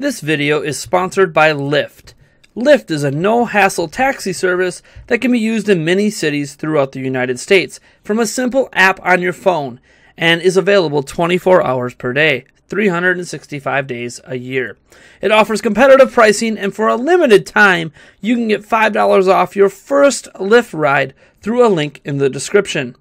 This video is sponsored by Lyft. Lyft is a no-hassle taxi service that can be used in many cities throughout the United States from a simple app on your phone and is available 24 hours per day, 365 days a year. It offers competitive pricing, and for a limited time, you can get $5 off your first Lyft ride through a link in the description.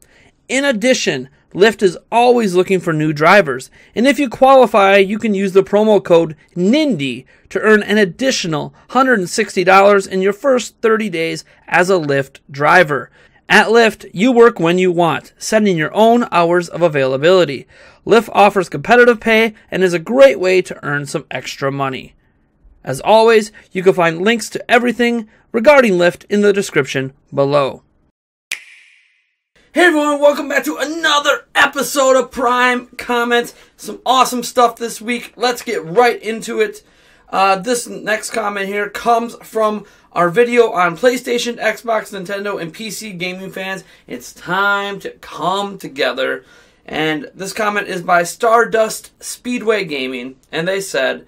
In addition, Lyft is always looking for new drivers, and if you qualify, you can use the promo code NINDY to earn an additional $160 in your first 30 days as a Lyft driver. At Lyft, you work when you want, setting your own hours of availability. Lyft offers competitive pay and is a great way to earn some extra money. As always, you can find links to everything regarding Lyft in the description below. Hey everyone, welcome back to another episode of Prime Comments. Some awesome stuff this week. Let's get right into it. This next comment here comes from our video on PlayStation, Xbox, Nintendo, and PC gaming fans. It's time to come together. And this comment is by Stardust Speedway Gaming, and they said,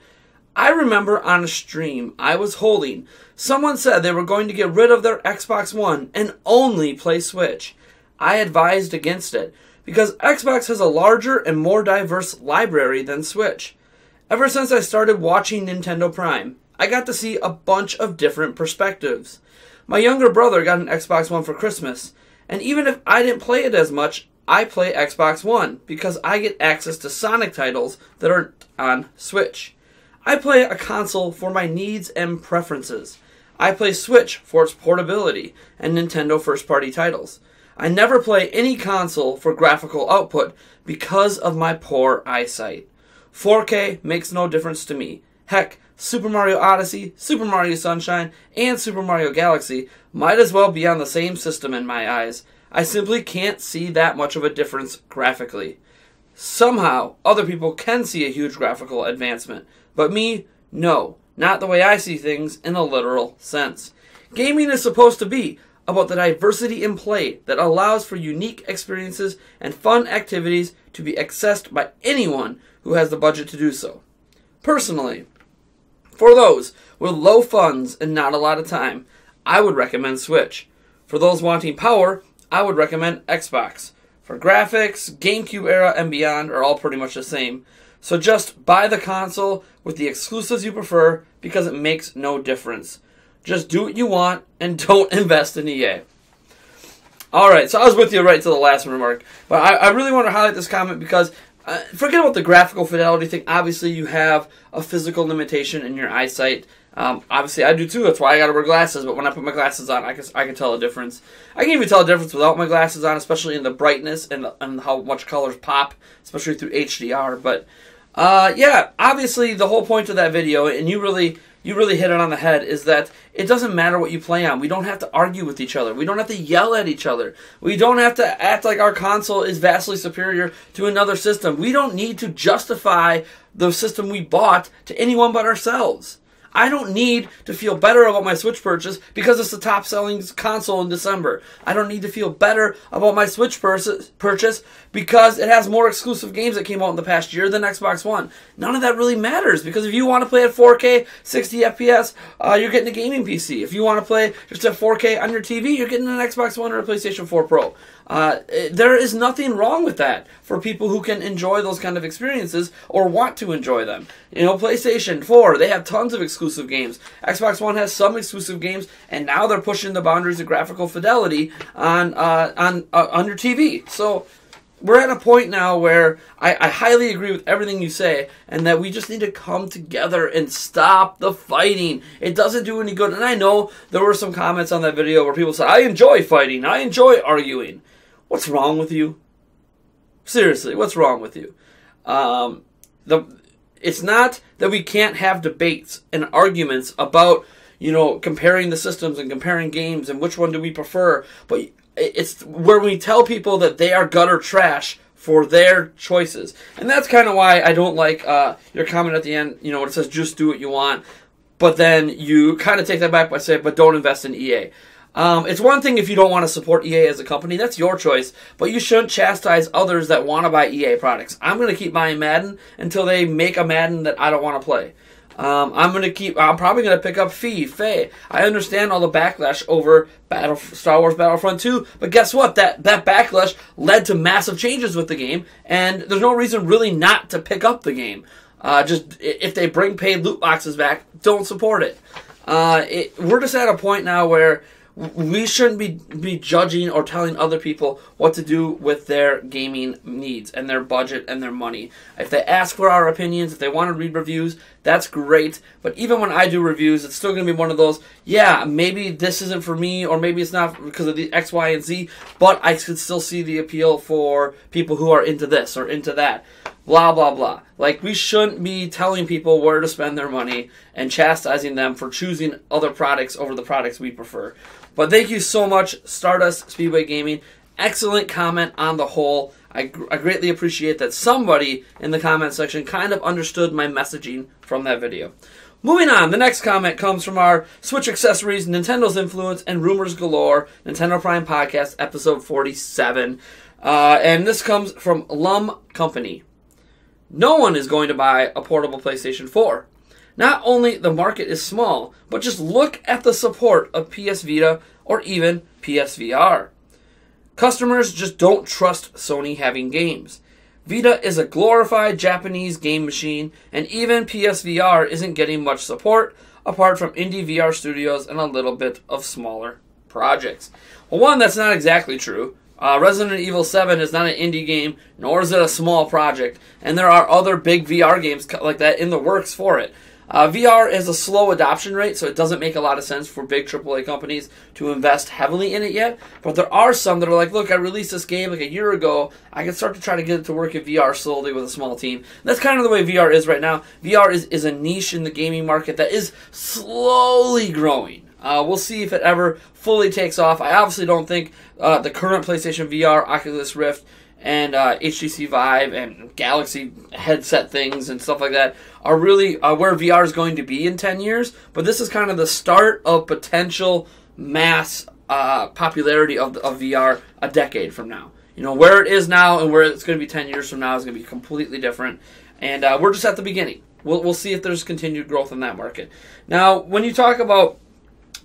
I remember on a stream I was holding, someone said they were going to get rid of their Xbox One and only play Switch. I advised against it, because Xbox has a larger and more diverse library than Switch. Ever since I started watching Nintendo Prime, I got to see a bunch of different perspectives. My younger brother got an Xbox One for Christmas, and even if I didn't play it as much, I play Xbox One, because I get access to Sonic titles that aren't on Switch. I play a console for my needs and preferences. I play Switch for its portability and Nintendo first-party titles. I never play any console for graphical output because of my poor eyesight. 4K makes no difference to me. Heck, Super Mario Odyssey, Super Mario Sunshine, and Super Mario Galaxy might as well be on the same system in my eyes. I simply can't see that much of a difference graphically. Somehow, other people can see a huge graphical advancement, but me, no. Not the way I see things in a literal sense. Gaming is supposed to be about the diversity in play that allows for unique experiences and fun activities to be accessed by anyone who has the budget to do so. Personally, for those with low funds and not a lot of time, I would recommend Switch. For those wanting power, I would recommend Xbox. For graphics, GameCube era and beyond are all pretty much the same. So just buy the console with the exclusives you prefer because it makes no difference. Just do what you want and don't invest in EA. Alright, so I was with you right to the last remark. But I really want to highlight this comment because forget about the graphical fidelity thing. Obviously, you have a physical limitation in your eyesight. Obviously, I do too. That's why I got to wear glasses. But when I put my glasses on, I can tell a difference. I can even tell a difference without my glasses on, especially in the brightness and how much colors pop, especially through HDR. But yeah, obviously, the whole point of that video, and you really hit it on the head, is that it doesn't matter what you play on. We don't have to argue with each other. We don't have to yell at each other. We don't have to act like our console is vastly superior to another system. We don't need to justify the system we bought to anyone but ourselves. I don't need to feel better about my Switch purchase because it's the top-selling console in December. I don't need to feel better about my Switch purchase because it has more exclusive games that came out in the past year than Xbox One. None of that really matters because if you want to play at 4K, 60 FPS, you're getting a gaming PC. If you want to play just at 4K on your TV, you're getting an Xbox One or a PlayStation 4 Pro. There is nothing wrong with that for people who can enjoy those kind of experiences or want to enjoy them. You know, PlayStation 4, they have tons of exclusive games. Xbox One has some exclusive games, and now they're pushing the boundaries of graphical fidelity on your TV. So we're at a point now where I highly agree with everything you say, and that we just need to come together and stop the fighting. It doesn't do any good. And I know there were some comments on that video where people said, I enjoy fighting, I enjoy arguing. What's wrong with you? Seriously, what's wrong with you? It's not that we can't have debates and arguments about, comparing the systems and comparing games and which one do we prefer, but it's where we tell people that they are gutter trash for their choices. And that's kind of why I don't like your comment at the end, when it says just do what you want, but then you kind of take that back by saying, but don't invest in EA. It's one thing if you don't want to support EA as a company, that's your choice, but you shouldn't chastise others that want to buy EA products. I'm going to keep buying Madden until they make a Madden that I don't want to play. I'm probably gonna pick up Faye. I understand all the backlash over Star Wars Battlefront 2, but guess what? That backlash led to massive changes with the game, and there's no reason really not to pick up the game. Just if they bring paid loot boxes back, don't support it. We're just at a point now where we shouldn't be judging or telling other people what to do with their gaming needs and their budget and their money. If they ask for our opinions, if they want to read reviews, that's great. But even when I do reviews, it's still going to be one of those, yeah, maybe this isn't for me, or maybe it's not because of the X, Y, and Z, but I could still see the appeal for people who are into this or into that. Blah, blah, blah. Like, we shouldn't be telling people where to spend their money and chastising them for choosing other products over the products we prefer. But thank you so much, Stardust Speedway Gaming. Excellent comment on the whole. I greatly appreciate that somebody in the comment section kind of understood my messaging from that video. Moving on, the next comment comes from our Switch Accessories, Nintendo's Influence, and Rumors Galore, Nintendo Prime Podcast, episode 47. And this comes from Lum Company. No one is going to buy a portable PlayStation 4. Not only the market is small, but just look at the support of PS Vita or even PSVR. Customers just don't trust Sony having games. Vita is a glorified Japanese game machine, and even PSVR isn't getting much support, apart from indie VR studios and a little bit of smaller projects. Well, one, that's not exactly true. Resident Evil 7 is not an indie game, nor is it a small project, and there are other big VR games like that in the works for it. VR is a slow adoption rate, so it doesn't make a lot of sense for big AAA companies to invest heavily in it yet, but there are some that are like, look, I released this game like a year ago, I can start to try to get it to work in VR slowly with a small team. And that's kind of the way VR is right now. VR is a niche in the gaming market that is slowly growing. We'll see if it ever fully takes off. I obviously don't think the current PlayStation VR, Oculus Rift, and HTC Vive and Galaxy headset things and stuff like that are really where VR is going to be in 10 years. But this is kind of the start of potential mass popularity of VR a decade from now. You know, where it is now and where it's going to be 10 years from now is going to be completely different. And we're just at the beginning. We'll see if there's continued growth in that market. Now, when you talk about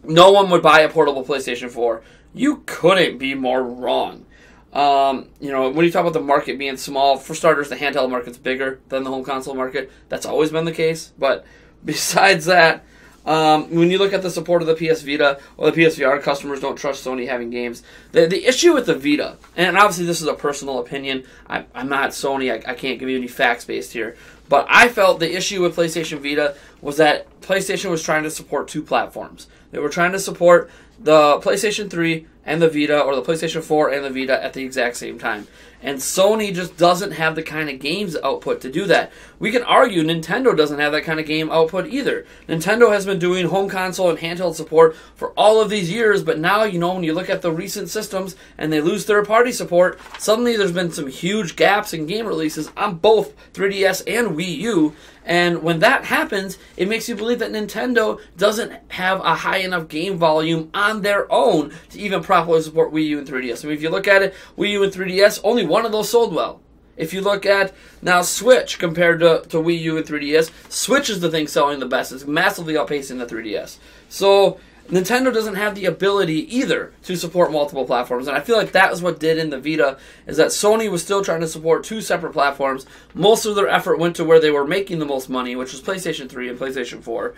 no one would buy a portable PlayStation 4, you couldn't be more wrong. You know, when you talk about the market being small, for starters, the handheld market's bigger than the home console market. That's always been the case. But besides that, when you look at the support of the PS Vita or the PSVR, customers don't trust Sony having games. The issue with the Vita, and obviously this is a personal opinion, I'm not Sony, I can't give you any facts based here, but I felt the issue with PlayStation Vita was that PlayStation was trying to support two platforms. They were trying to support the PlayStation 3 and the Vita, or the PlayStation 4 and the Vita at the exact same time. And Sony just doesn't have the kind of games output to do that. We can argue Nintendo doesn't have that kind of game output either. Nintendo has been doing home console and handheld support for all of these years, but now, you know, when you look at the recent systems and they lose third-party support, suddenly there's been some huge gaps in game releases on both 3DS and Wii U. And when that happens, it makes you believe that Nintendo doesn't have a high enough game volume on their own to even properly support Wii U and 3DS. I mean, if you look at it, Wii U and 3DS, only one of those sold well. If you look at now Switch compared to Wii U and 3DS, Switch is the thing selling the best. It's massively outpacing the 3DS. So Nintendo doesn't have the ability either to support multiple platforms, and I feel like that is what did in the Vita, is that Sony was still trying to support two separate platforms. Most of their effort went to where they were making the most money, which was PlayStation 3 and PlayStation 4,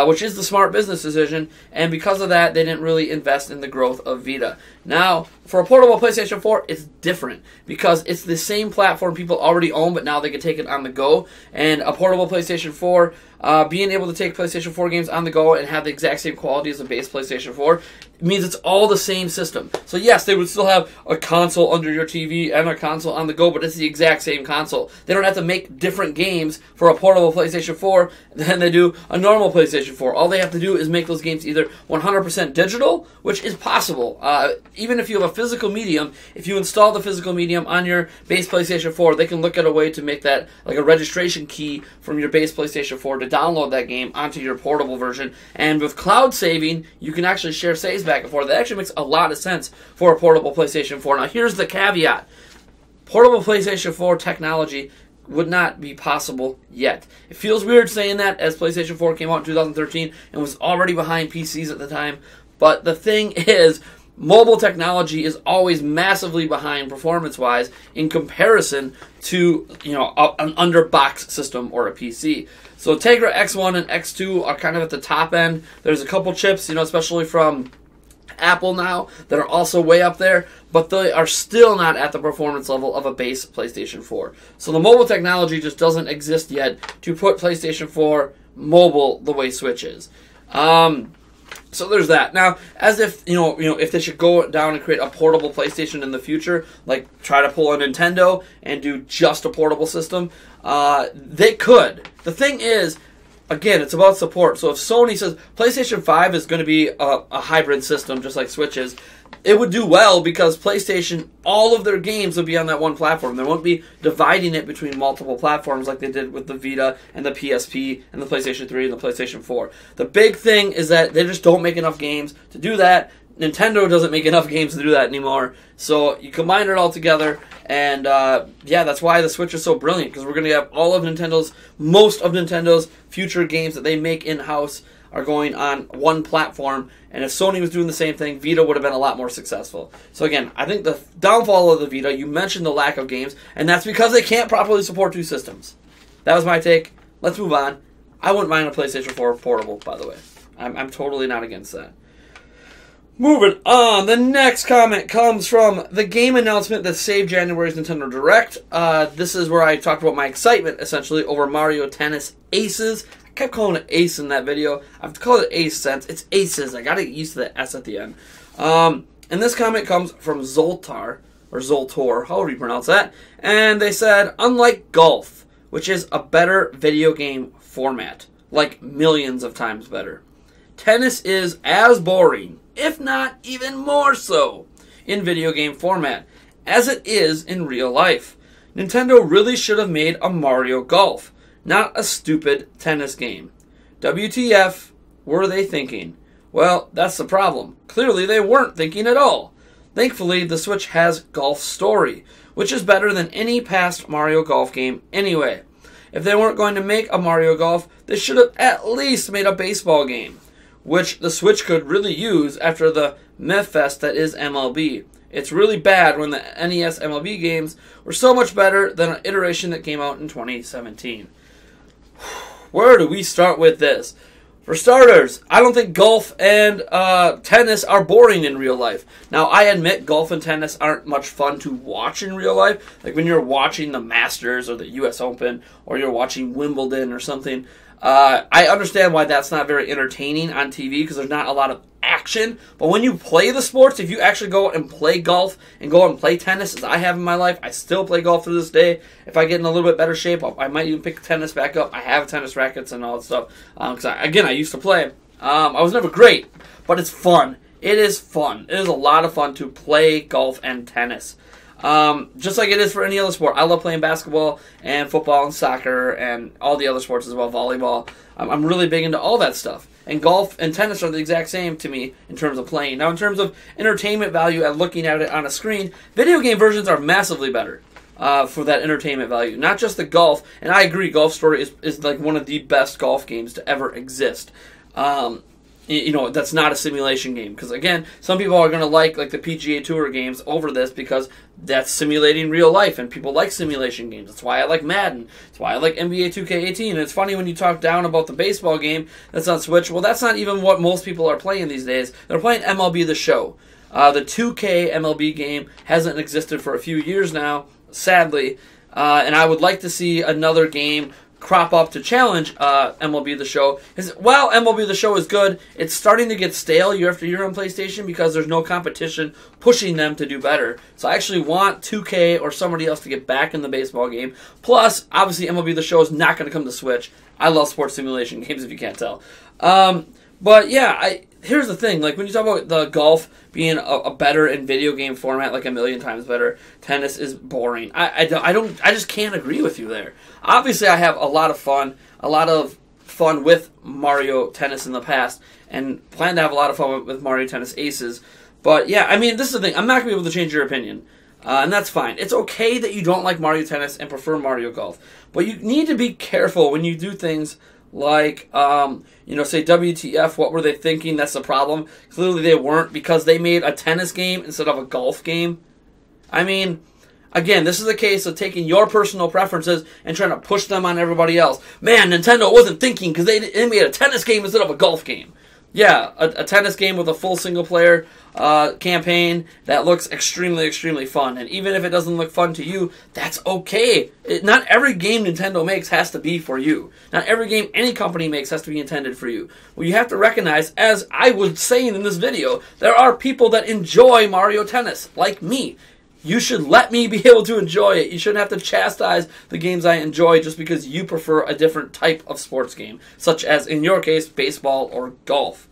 which is the smart business decision, and because of that, they didn't really invest in the growth of Vita. Now, for a portable PlayStation 4, it's different, because it's the same platform people already own, but now they can take it on the go, and a portable PlayStation 4, being able to take PlayStation 4 games on the go and have the exact same quality as the base PlayStation 4 means it's all the same system. So yes, they would still have a console under your TV and a console on the go, but it's the exact same console. They don't have to make different games for a portable PlayStation 4 than they do a normal PlayStation 4. All they have to do is make those games either 100% digital, which is possible. Even if you have a physical medium, if you install the physical medium on your base PlayStation 4, they can look at a way to make that like a registration key from your base PlayStation 4 to download that game onto your portable version. And with cloud saving, you can actually share saves back and forth. That actually makes a lot of sense for a portable PlayStation 4. Now, here's the caveat. Portable PlayStation 4 technology would not be possible yet. It feels weird saying that as PlayStation 4 came out in 2013 and was already behind PCs at the time. But the thing is, mobile technology is always massively behind performance-wise in comparison to, an under-box system or a PC. So Tegra X1 and X2 are kind of at the top end. There's a couple chips, especially from Apple now, that are also way up there, but they are still not at the performance level of a base PlayStation 4. So the mobile technology just doesn't exist yet to put PlayStation 4 mobile the way Switch is. So there's that. Now, as if, if they should go down and create a portable PlayStation in the future, like try to pull a Nintendo and do just a portable system, they could. The thing is, again, it's about support. So if Sony says PlayStation 5 is going to be a hybrid system, just like Switch is, it would do well because PlayStation, all of their games would be on that one platform. They won't be dividing it between multiple platforms like they did with the Vita and the PSP and the PlayStation 3 and the PlayStation 4. The big thing is that they just don't make enough games to do that. Nintendo doesn't make enough games to do that anymore. So you combine it all together, and that's why the Switch is so brilliant, because we're going to have most of Nintendo's future games that they make in-house are going on one platform, and if Sony was doing the same thing, Vita would have been a lot more successful. So again, I think the downfall of the Vita, you mentioned the lack of games, and that's because they can't properly support two systems. That was my take. Let's move on. I wouldn't mind a PlayStation 4 portable, by the way. I'm totally not against that. Moving on, the next comment comes from the game announcement that saved January's Nintendo Direct. This is where I talked about my excitement, essentially, over Mario Tennis Aces. I kept calling it Ace in that video. I've called it Ace since. It's Aces. I got to get used to the S at the end. And this comment comes from Zoltar, or Zoltor, however you pronounce that. And they said, unlike golf, which is a better video game format, like millions of times better, tennis is as boring, if not even more so, in video game format, as it is in real life. Nintendo really should have made a Mario Golf, not a stupid tennis game. WTF were they thinking? Well, that's the problem. Clearly they weren't thinking at all. Thankfully, the Switch has Golf Story, which is better than any past Mario Golf game anyway. If they weren't going to make a Mario Golf, they should have at least made a baseball game, which the Switch could really use after the meh-fest that is MLB. It's really bad when the NES MLB games were so much better than an iteration that came out in 2017. Where do we start with this? For starters, I don't think golf and tennis are boring in real life. Now, I admit golf and tennis aren't much fun to watch in real life. Like when you're watching the Masters or the US Open or you're watching Wimbledon or something. I understand why that's not very entertaining on TV because there's not a lot of action. But when you play the sports, if you actually go out and play golf and go out and play tennis, as I have in my life, I still play golf to this day. If I get in a little bit better shape, I might even pick tennis back up. I have tennis rackets and all that stuff. Because, I used to play. I was never great, but it's fun. It is fun. It is a lot of fun to play golf and tennis. Just like it is for any other sport. I love playing basketball and football and soccer and all the other sports as well, volleyball. I'm really big into all that stuff. And golf and tennis are the exact same to me in terms of playing. Now, in terms of entertainment value and looking at it on a screen, video game versions are massively better for that entertainment value. Not just the golf. And I agree, Golf Story is like one of the best golf games to ever exist. That's not a simulation game. Because, again, some people are going to like the PGA Tour games over this because that's simulating real life, and people like simulation games. That's why I like Madden. That's why I like NBA 2K18. And it's funny when you talk down about the baseball game that's on Switch. Well, that's not even what most people are playing these days. They're playing MLB The Show. The 2K MLB game hasn't existed for a few years now, sadly. And I would like to see another game crop up to challenge MLB The Show. While MLB The Show is good, it's starting to get stale year after year on PlayStation because there's no competition pushing them to do better. So I actually want 2K or somebody else to get back in the baseball game. Plus, obviously, MLB The Show is not going to come to Switch. I love sports simulation games, if you can't tell. But yeah, here's the thing. Like when you talk about the golf being a better in video game format, like a million times better, tennis is boring. I just can't agree with you there. Obviously, I have a lot of fun with Mario Tennis in the past, and plan to have a lot of fun with Mario Tennis Aces. But yeah, I mean, this is the thing. I'm not going to be able to change your opinion. And that's fine. It's okay that you don't like Mario Tennis and prefer Mario Golf. But you need to be careful when you do things like, say WTF, what were they thinking? That's the problem. Clearly they weren't, because they made a tennis game instead of a golf game. I mean, again, this is a case of taking your personal preferences and trying to push them on everybody else. Man, Nintendo wasn't thinking because they made a tennis game instead of a golf game. Yeah, a tennis game with a full single-player campaign that looks extremely, extremely fun. And even if it doesn't look fun to you, that's okay. Not every game Nintendo makes has to be for you. Not every game any company makes has to be intended for you. Well, you have to recognize, as I was saying in this video, there are people that enjoy Mario Tennis, like me. You should let me be able to enjoy it. You shouldn't have to chastise the games I enjoy just because you prefer a different type of sports game, such as, in your case, baseball or golf.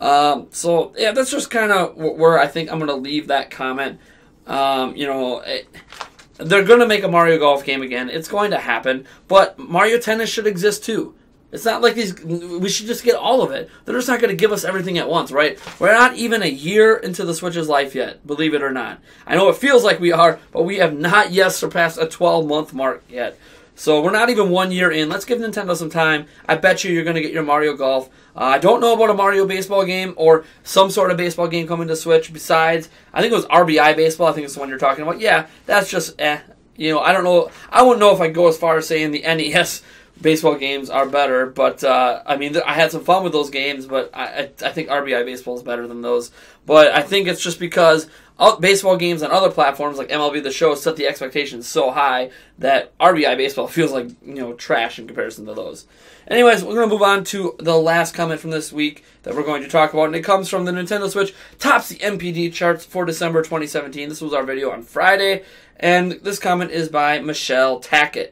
So, yeah, that's just kind of where I think I'm going to leave that comment. They're going to make a Mario Golf game again. It's going to happen, but Mario Tennis should exist too. It's not like we should just get all of it. They're just not going to give us everything at once, right? We're not even a year into the Switch's life yet, believe it or not. I know it feels like we are, but we have not yet surpassed a 12-month mark yet. So we're not even 1 year in. Let's give Nintendo some time. I bet you're going to get your Mario Golf. I don't know about a Mario baseball game or some sort of baseball game coming to Switch besides, I think it was R.B.I. baseball. I think it's the one you're talking about. Yeah, that's just, I don't know. I wouldn't know if I go as far as saying the NES baseball games are better, but I had some fun with those games, but I think R.B.I. baseball is better than those. But I think it's just because baseball games on other platforms like MLB The Show set the expectations so high that R.B.I. baseball feels like trash in comparison to those. Anyways, we're going to move on to the last comment from this week that we're going to talk about, and it comes from the Nintendo Switch tops the NPD charts for December 2017. This was our video on Friday, and this comment is by Michelle Tackett.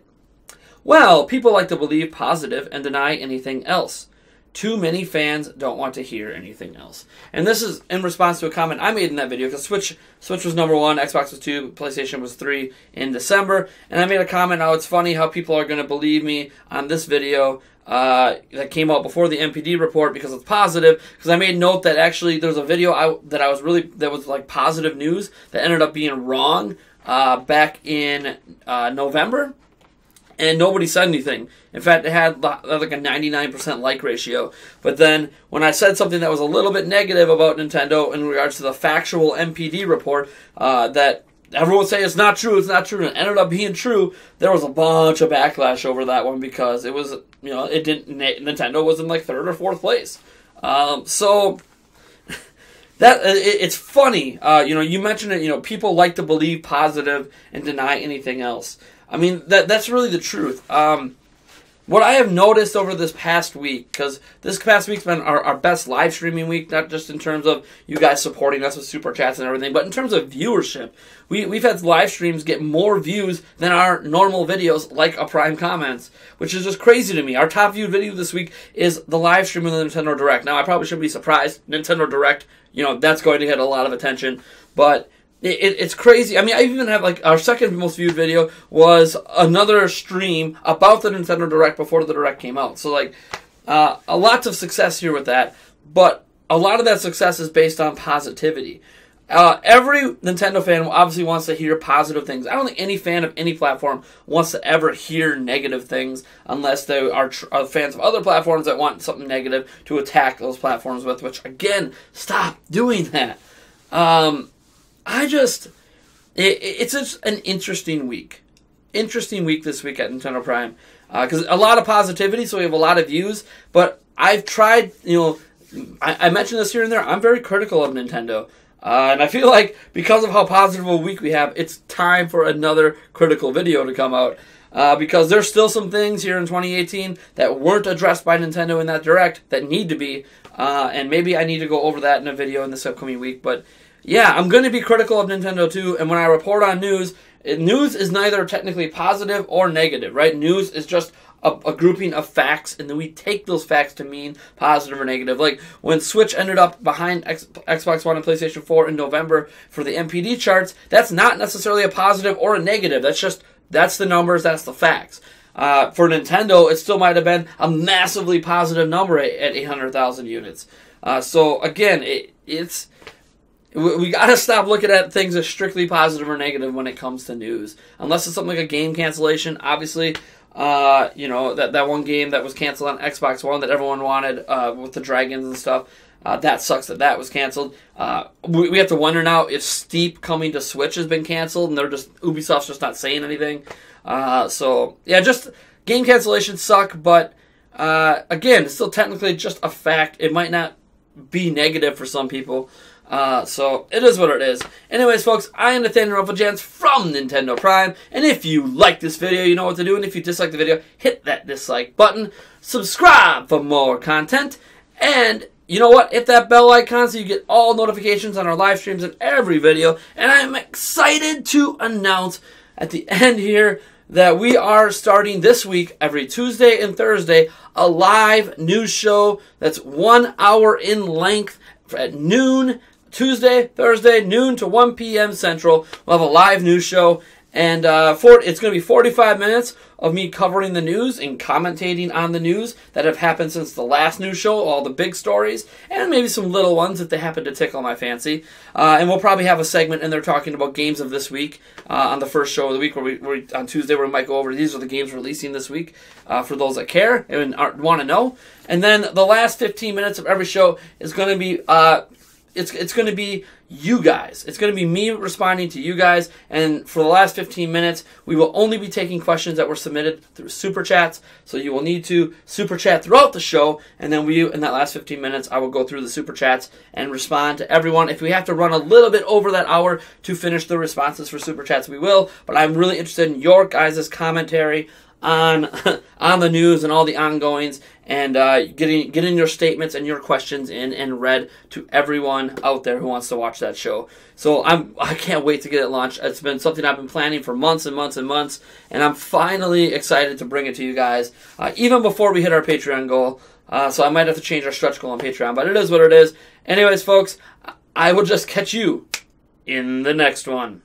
Well, people like to believe positive and deny anything else. Too many fans don't want to hear anything else. And this is in response to a comment I made in that video, because Switch was number 1, Xbox was 2, PlayStation was 3 in December. And I made a comment how it's funny how people are going to believe me on this video that came out before the NPD report because it's positive. Because I made note that actually there's a video that was like positive news that ended up being wrong back in November. And nobody said anything. In fact, it had like a 99% like ratio. But then, when I said something that was a little bit negative about Nintendo in regards to the factual NPD report, that everyone would say it's not true, and it ended up being true, there was a bunch of backlash over that one because it was, Nintendo was in like 3rd or 4th place. So, it's funny. You mentioned it, people like to believe positive and deny anything else. I mean, that's really the truth. What I have noticed over this past week, because this past week's been our best live streaming week, not just in terms of you guys supporting us with super chats and everything, but in terms of viewership. We've had live streams get more views than our normal videos, like a Prime Comments, which is just crazy to me. Our top viewed video this week is the live stream of the Nintendo Direct. Now, I probably shouldn't be surprised. Nintendo Direct, that's going to get a lot of attention, but it's crazy. I mean, I even have, our second most viewed video was another stream about the Nintendo Direct before the Direct came out. So, a lot of success here with that, but a lot of that success is based on positivity. Every Nintendo fan obviously wants to hear positive things. I don't think any fan of any platform wants to ever hear negative things unless they are fans of other platforms that want something negative to attack those platforms with, which, again, stop doing that. It's just an interesting week. Interesting week this week at Nintendo Prime. Because a lot of positivity, so we have a lot of views. But I've tried, I mentioned this here and there, I'm very critical of Nintendo. And I feel like because of how positive a week we have, it's time for another critical video to come out. Because there's still some things here in 2018 that weren't addressed by Nintendo in that Direct that need to be. And maybe I need to go over that in a video in this upcoming week. But yeah, I'm going to be critical of Nintendo too, and when I report on news is neither technically positive or negative, right? News is just a grouping of facts, and then we take those facts to mean positive or negative. Like, when Switch ended up behind Xbox One and PlayStation 4 in November for the NPD charts, that's not necessarily a positive or a negative. That's the numbers, that's the facts. For Nintendo, it still might have been a massively positive number at 800,000 units. So, again, We got to stop looking at things as strictly positive or negative when it comes to news. Unless it's something like a game cancellation. Obviously, that one game that was canceled on Xbox One that everyone wanted with the dragons and stuff. That sucks that was canceled. We have to wonder now if Steep coming to Switch has been canceled, and Ubisoft's just not saying anything. Just game cancellations suck, but again, it's still technically just a fact. It might not be negative for some people. So it is what it is. Anyways, folks, I am Nathaniel Rufflegans from Nintendo Prime, and if you like this video, you know what to do, and if you dislike the video, hit that dislike button, subscribe for more content, and you know what? Hit that bell icon so you get all notifications on our live streams and every video, and I'm excited to announce at the end here that we are starting this week, every Tuesday and Thursday, a live news show that's 1 hour in length at noon, Tuesday, Thursday, noon to 1 p.m. Central. We'll have a live news show, and it's going to be 45 minutes of me covering the news and commentating on the news that have happened since the last news show, all the big stories, and maybe some little ones if they happen to tickle my fancy. And we'll probably have a segment in there talking about games of this week on the first show of the week, where on Tuesday where we might go over these are the games releasing this week for those that care and want to know. And then the last 15 minutes of every show is going to be it's going to be you guys. It's going to be me responding to you guys, and for the last 15 minutes, we will only be taking questions that were submitted through Super Chats, so you will need to Super Chat throughout the show, and then in that last 15 minutes, I will go through the Super Chats and respond to everyone. If we have to run a little bit over that hour to finish the responses for Super Chats, we will, but I'm really interested in your guys' commentary on the news and all the ongoings, and getting your statements and your questions in and read to everyone out there who wants to watch that show. So I can't wait to get it launched. It's been something I've been planning for months and months and months, and I'm finally excited to bring it to you guys, even before we hit our Patreon goal. So I might have to change our stretch goal on Patreon, but it is what it is. Anyways, folks, I will just catch you in the next one.